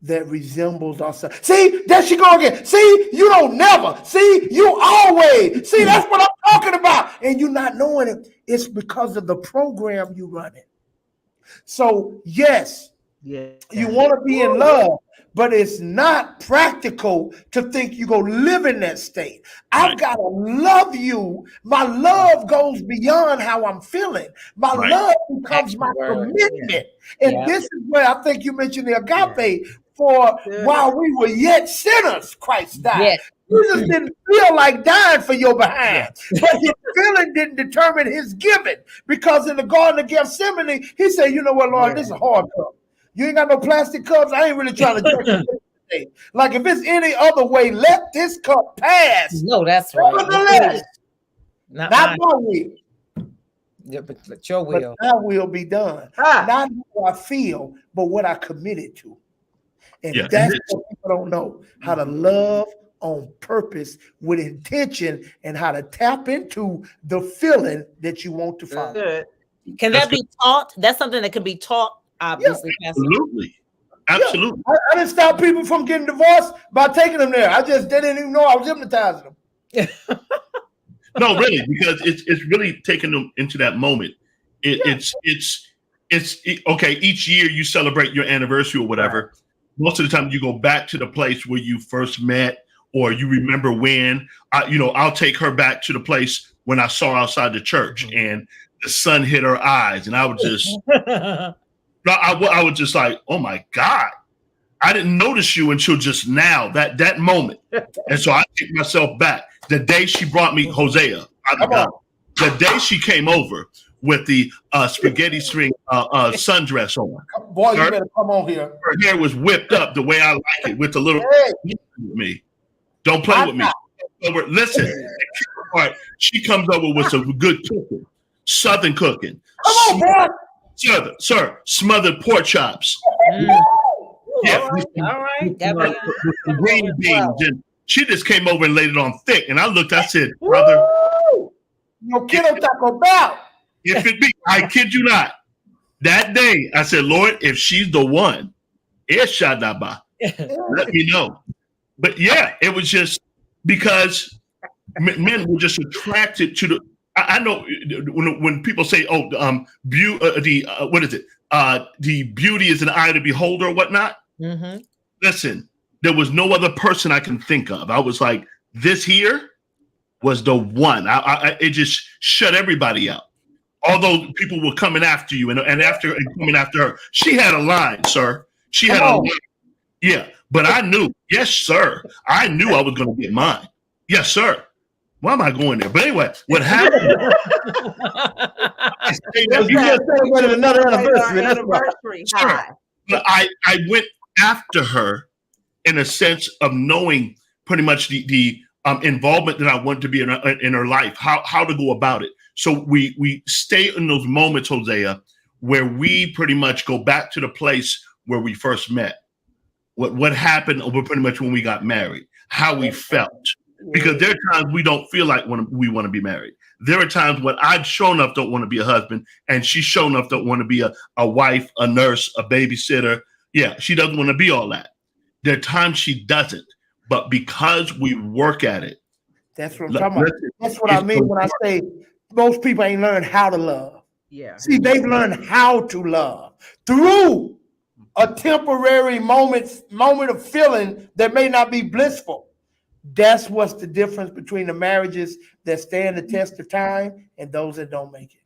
that resembles ourselves. See, there she go again. See, you don't never. See, you always. See, that's what I'm talking about. And you're not knowing it. It's because of the program you running. So, yes, you want to be in love, but it's not practical to think you're going to live in that state. I've got to love you. My love goes beyond how I'm feeling. My love becomes my commitment. And this is where I think you mentioned the agape. For while we were yet sinners, Christ died. Jesus didn't feel like dying for your behind, but his feeling didn't determine his giving. Because in the Garden of Gethsemane, he said, you know what, Lord, this is a hard cup. You ain't got no plastic cups. I ain't really trying to drink it today. Like, if it's any other way, let this cup pass. No, that's right. Nevertheless, not my will. Yeah, but your will. But thy will be done. Not how I feel, but what I committed to. And that's what people don't know, how to love on purpose with intention and how to tap into the feeling that you want to find. Can that be taught? That's something that can be taught, obviously. Absolutely. Absolutely. I didn't stop people from getting divorced by taking them there. They didn't even know I was hypnotizing them. No, really, because it's really taking them into that moment. It's okay. Each year you celebrate your anniversary or whatever. Most of the time you go back to the place where you first met, or you remember when. I'll take her back to the place when I saw her outside the church and the sun hit her eyes, and I would just, I would just like, oh my God, I didn't notice you until just now, that moment. And so I take myself back. The day she brought me Hosea, the day she came over with the spaghetti string sundress on. Boy, you better come on here. Her hair was whipped up the way I like it, with the little me. Don't play with me. Listen, she comes over with some good cooking, Southern cooking. Come on, boy. Smothered pork chops. Yeah, all right. Green beans. And she just came over and laid it on thick. And I looked, I said, brother. No kiddo Taco Bell. If it be, I kid you not. That day, I said, Lord, if she's the one, Shadaba, let me know. But yeah, it was just because men were just attracted to the. I know when people say, "Oh, what is it? The beauty is an eye of the beholder," or whatnot. Listen, there was no other person I can think of. I was like, this here was the one. It just shut everybody out. Although people were coming after you and coming after her, she had a line, sir. She had a line. Yeah, but I knew, yes, sir. I knew I was going to get mine. Yes, sir. Why am I going there? But anyway, what happened? You just celebrated another anniversary. Sure. But I went after her in a sense of knowing pretty much the involvement that I wanted to be in her life, how to go about it. So we stay in those moments, Hosea, where we pretty much go back to the place where we first met. What happened over pretty much when we got married, how we felt. Because there are times we don't feel like we want to be married. There are times when I've shown up don't want to be a husband, and she's shown up don't want to be a wife, a nurse, a babysitter. Yeah, she doesn't want to be all that. There are times she doesn't, but because we work at it. That's what I'm talking about. That's what I mean when I say most people ain't learned how to love. Yeah. See, they've learned how to love through a temporary moment of feeling that may not be blissful. That's what's the difference between the marriages that stand the test of time and those that don't make it.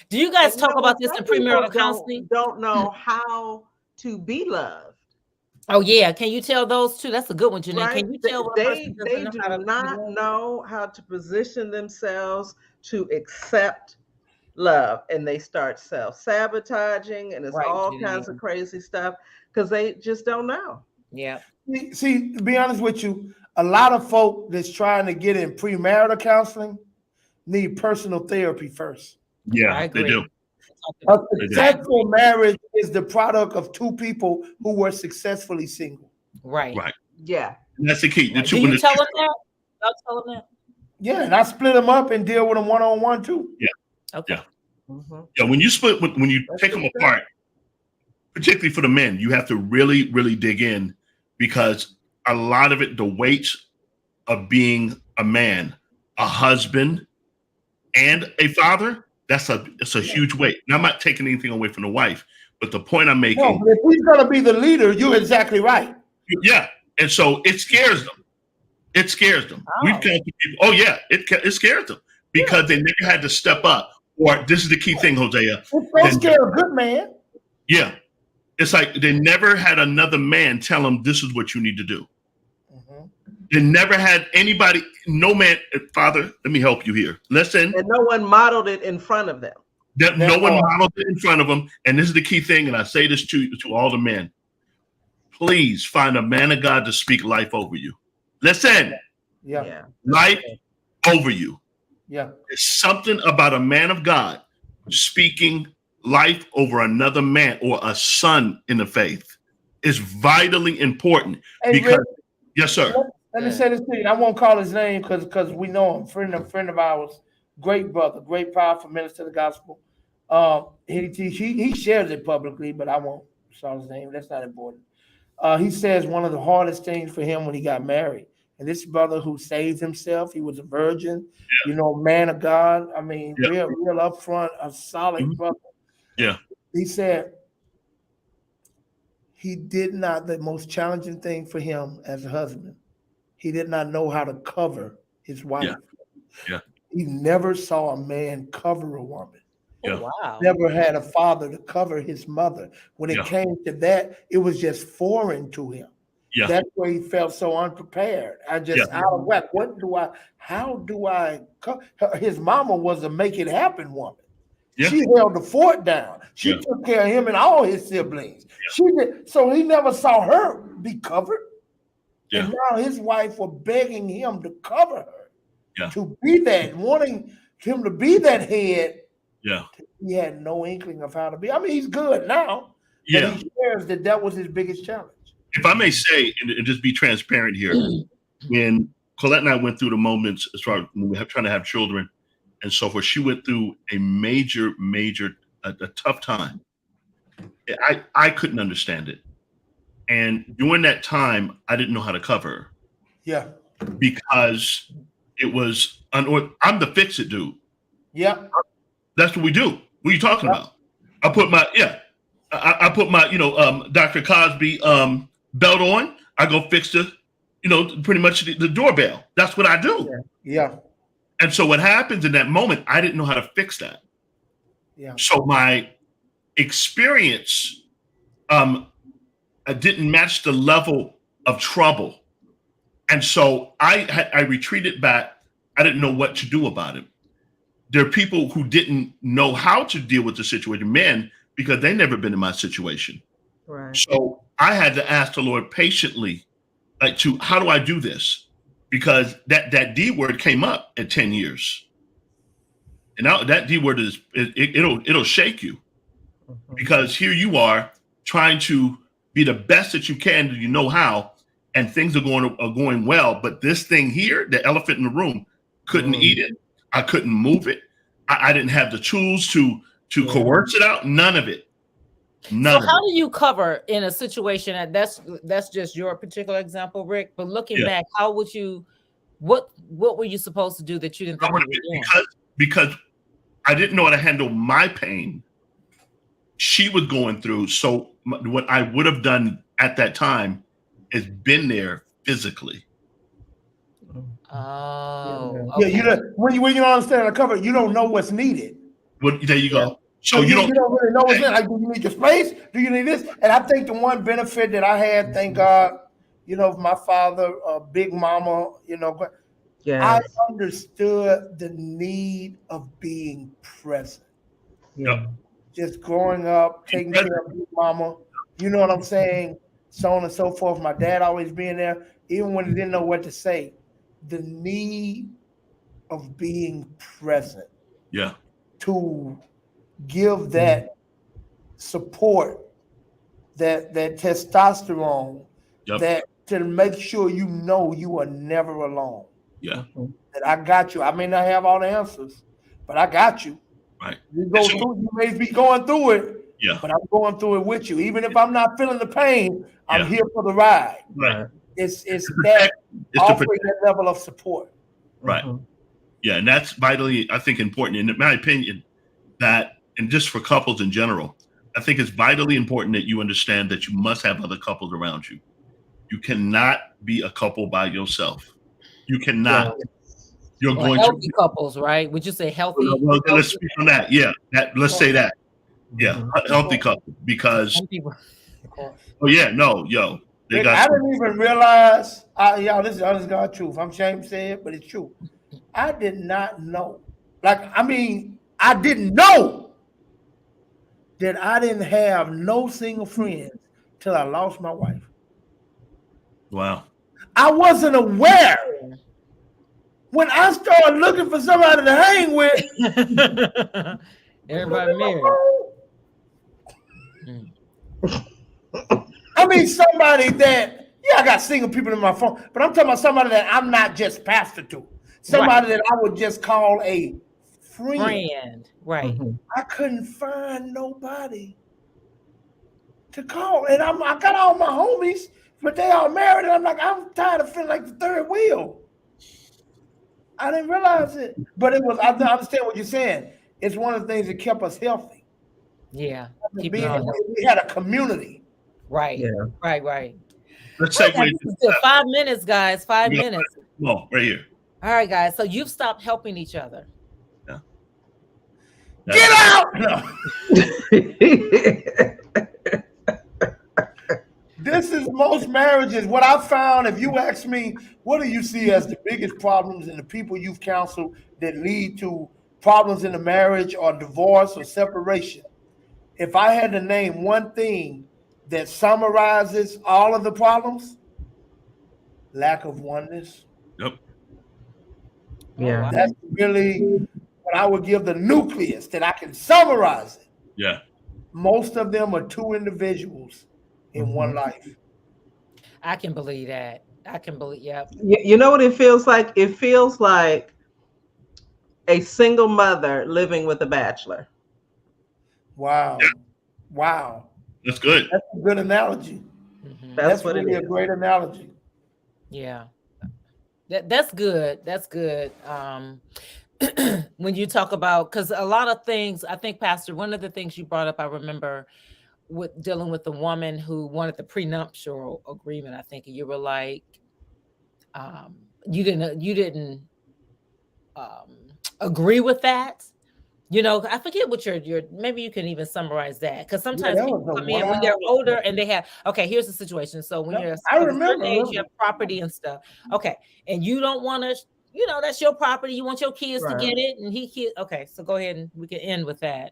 Do you guys talk about this in premarital counseling? Don't know how to be loved. Oh yeah, can you tell those two? That's a good one, Janine. Right? Can you tell They do not know how to position themselves to accept love, and they start self-sabotaging, and it's all kinds of crazy stuff because they just don't know. Yeah. See, to be honest with you, a lot of folk that's trying to get in premarital counseling need personal therapy first. Yeah, they do. A successful marriage is the product of two people who were successfully single. Right. Right. Yeah. And that's the key. Right. Do you tell them that? I'll tell them that. Yeah, and I split them up and deal with them one-on-one too. Yeah. Okay. Yeah. Yeah. When you split, when you take them apart, particularly for the men, you have to really, really dig in, because a lot of it, the weight of being a man, a husband, and a father, it's a huge weight. Now, I'm not taking anything away from the wife, but the point I'm making. No, but if he's gonna be the leader, you're exactly right. Yeah, and so it scares them. It scares them. Oh. We've got people. Oh yeah, it scares them because they never had to step up. Or this is the key thing, Hosea. They scare a good man. Yeah, it's like they never had another man tell them this is what you need to do. They never had anybody, no man, Father, let me help you here. Listen. And no one modeled it in front of them. No one modeled it in front of them. And this is the key thing, and I say this to all the men. Please find a man of God to speak life over you. Listen. Yeah. Life over you. Yeah. There's something about a man of God speaking life over another man or a son in the faith is vitally important. Hey, because, Rick, yes, sir. Let me say this to you. I won't call his name because we know him. Friend of ours, great brother, great powerful minister of the gospel. He shares it publicly, but I won't shout his name. That's not important. He says one of the hardest things for him when he got married. And this brother who saved himself, he was a virgin, man of God. I mean, real upfront, a solid brother. Yeah. He said the most challenging thing for him as a husband, he did not know how to cover his wife. Yeah. He never saw a man cover a woman. Yeah. Oh, wow. Never had a father to cover his mother. When it came to that, it was just foreign to him. Yeah. That's where he felt so unprepared. Out of whack. How do I his mama was a make it happen woman. Yeah. She held the fort down. She took care of him and all his siblings. Yeah. She did, so he never saw her be covered. Yeah. And now his wife was begging him to cover her, to be that, wanting him to be that head. Yeah. He had no inkling of how to be. I mean, he's good now. Yeah. But he shares that was his biggest challenge. If I may say, and just be transparent here, when Colette and I went through the moments as far as when we were trying to have children and so forth, she went through a major, a tough time. I couldn't understand it. And during that time, I didn't know how to cover her. Yeah. Because it was, I'm the fix-it dude. Yeah. That's what we do. What are you talking about? I put my, Dr. Cosby belt on. I go fix pretty much the doorbell. That's what I do. Yeah. And so what happens in that moment, I didn't know how to fix that. Yeah. So my experience didn't match the level of trouble. And so I retreated back. I didn't know what to do about it. There are people who didn't know how to deal with the situation, men, because they never been in my situation. Right. So I had to ask the Lord patiently, how do I do this? Because that D word came up at 10 years. And now that D word it'll shake you. Because here you are trying to be the best that you can, you know how, and things are going well. But this thing here, the elephant in the room, couldn't eat it. I couldn't move it. I didn't have the tools to coerce it out. None of it. So how do you cover in a situation that's just your particular example, Rick? But looking back, how would you? What were you supposed to do that you didn't think you were doing? Because I didn't know how to handle my pain. She was going through. So what I would have done at that time is been there physically. Oh, okay. Yeah. When you don't understand the cover, you don't know what's needed. Well, there you go. So you don't really know what's needed. Like, do you need your space? Do you need this? And I think the one benefit that I had, thank God, my father, Big Mama, I understood the need of being present. Yeah. Just growing up, taking care of Big Mama, you know what I'm saying? So on and so forth. My dad always being there, even when he didn't know what to say. The need of being present. Yeah. To give that support, that testosterone, that to make sure you are never alone. Yeah. That I got you. I may not have all the answers, but I got you. Right. You may be going through it. Yeah. But I'm going through it with you. Even if I'm not feeling the pain, I'm here for the ride. Right. It's offering that level of support. Right. Yeah, and that's vitally, I think, important. In my opinion, that, and just for couples in general, I think it's vitally important that you understand that you must have other couples around you. You cannot be a couple by yourself. You cannot. You're going healthy couples, right? Would you say healthy? Well, let's speak on that. Yeah, let's say that. Yeah, healthy couple, because. Oh yeah, no, yo. I didn't even realize. This is honest God truth. I'm ashamed to say it, but it's true. I did not know. I didn't know that I didn't have no single friends till I lost my wife. Wow. I wasn't aware. When I started looking for somebody to hang with, everybody married. I mean, somebody that, I got single people in my phone, but I'm talking about somebody that I'm not just pastor to. Somebody that I would just call a friend. Right. I couldn't find nobody to call. And I got all my homies, but they all married. And I'm tired of feeling like the third wheel. I didn't realize it. But it was, I understand what you're saying. It's one of the things that kept us healthy. Yeah. We had a community. Right. Yeah. Right. Let's segue. 5 minutes, guys. 5 minutes. No, right here. All right, guys. So you've stopped helping each other. Yeah. Get out! No. This is most marriages. What I found, if you ask me, what do you see as the biggest problems in the people you've counseled that lead to problems in the marriage or divorce or separation? If I had to name one thing that summarizes all of the problems, lack of oneness. Yep. Yeah. That's really what I would give the nucleus that I can summarize it. Yeah. Most of them are two individuals in one life. I can believe that. Yeah. You know what it feels like? It feels like a single mother living with a bachelor. Wow. Yeah. Wow. That's good. That's a good analogy. That's really a great analogy. Yeah. That's good. That's good. When you talk about, because a lot of things, I think, Pastor, one of the things you brought up, I remember with dealing with the woman who wanted the prenuptial agreement, I think, and you were like, you didn't agree with that. I forget what your maybe you can even summarize that, because sometimes people come in when they're older and they have, here's the situation. So when you're a age, you have property and stuff. Okay. And you don't want to, that's your property. You want your kids to get it. And okay. So go ahead and we can end with that.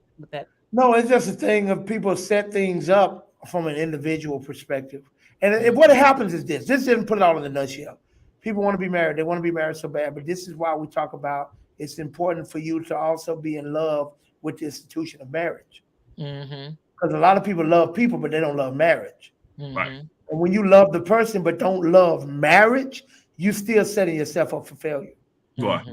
No, it's just a thing of people set things up from an individual perspective. And what happens is this didn't put it all in a nutshell. People want to be married. They want to be married so bad, but this is why we talk about it's important for you to also be in love with the institution of marriage. Because a lot of people love people, but they don't love marriage. Right. And when you love the person but don't love marriage, you still setting yourself up for failure. Right.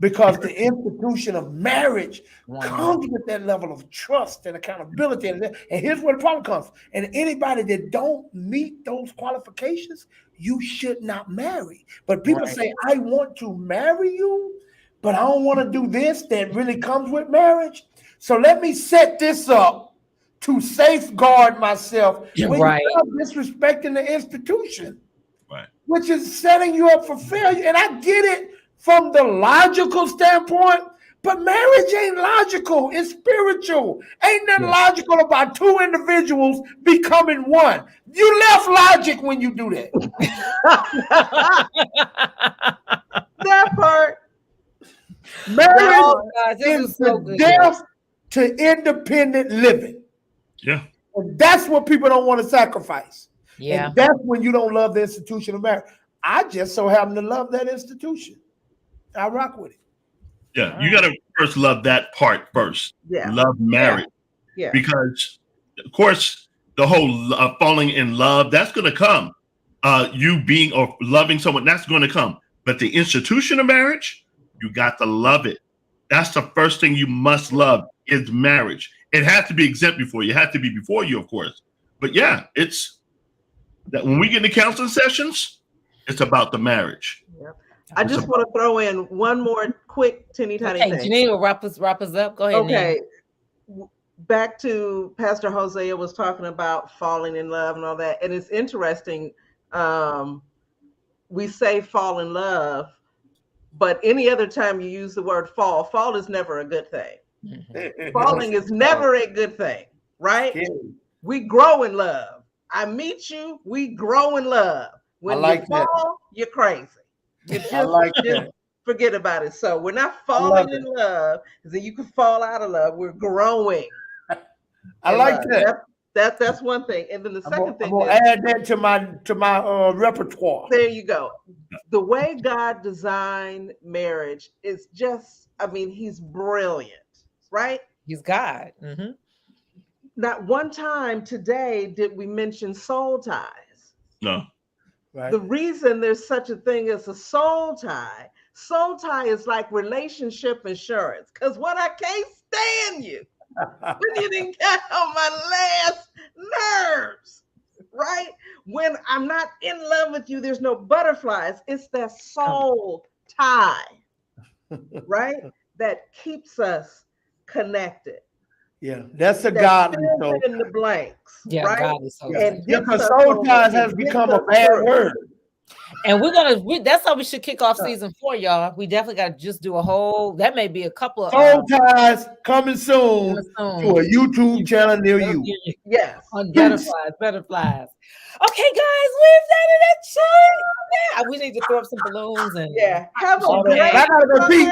because the institution of marriage comes with that level of trust and accountability. And here's where the problem comes. And anybody that don't meet those qualifications, you should not marry. But people say, I want to marry you, but I don't want to do this that really comes with marriage. So let me set this up to safeguard myself when you start disrespecting the institution, which is setting you up for failure. And I get it from the logical standpoint, but marriage ain't logical. It's spiritual. Ain't nothing logical about two individuals becoming one. You left logic when you do that. That part. Marriage is the death to independent living. Yeah. And that's what people don't want to sacrifice. Yeah. And that's when you don't love the institution of marriage. I just so happen to love that institution. I rock with it. Yeah, you got to first love that part first. Yeah. Love marriage. Yeah. Because, of course, the whole falling in love, that's going to come. You being or loving someone, that's going to come. But the institution of marriage, you got to love it. That's the first thing you must love is marriage. It has to be exempt before you. It has to be before you, of course. But yeah, it's that when we get into counseling sessions, it's about the marriage. Yep. I just want to throw in one more quick tiny thing. Janine will wrap us up. Go ahead. Okay. Back to Pastor Hosea was talking about falling in love and all that. And it's interesting. We say fall in love, but any other time you use the word fall is never a good thing. Falling is never a good thing, right? We grow in love. I meet you, we grow in love. When you fall, you're crazy. You just forget about it. So we're not falling in love, because then you can fall out of love. We're growing. I like that. That's one thing. And then the second thing I'm gonna add that to my repertoire. There you go. The way God designed marriage is just, I mean, he's brilliant, right? He's God. Mm-hmm. Not one time today did we mention soul ties. No. Right. The reason there's such a thing as a soul tie is like relationship insurance. Because what I can't stand you when you didn't get on my last nerves, right? When I'm not in love with you, there's no butterflies. It's that soul tie, right? That keeps us connected. Yeah, that's a godly soul. In the blanks. Yeah, right? godly soul. And because soul ties has become a bad word. And that's how we should kick off season 4, y'all. We definitely got to just do a whole, that may be a couple of soul ties coming soon to a YouTube channel near you. Yes. On butterflies. Okay, guys, we've done it at show. We need to throw up some balloons and have a great I gotta go pee.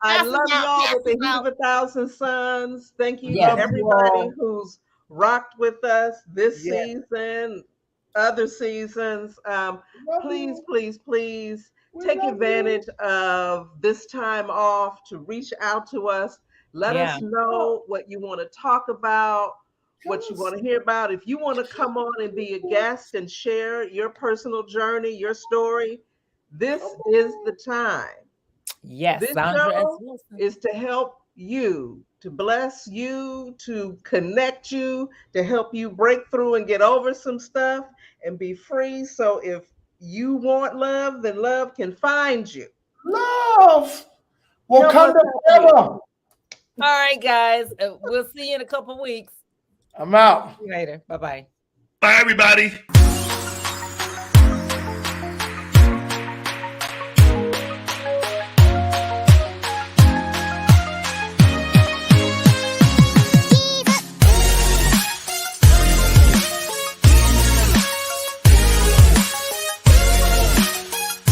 I love y'all with the heat of 1,000 suns. Thank you to everybody who's rocked with us this season, other seasons. Please take advantage of this time off to reach out to us. Let us know what you want to talk about, what you want to hear about. If you want to come on and be a guest and share your personal journey, your story, this is the time. Yes, this show is to help you, to bless you, to connect you, to help you break through and get over some stuff and be free. So if you want love, then love can find you. Love will come together. All right, guys. We'll see you in a couple weeks. I'm out. See you later. Bye-bye. Bye, everybody.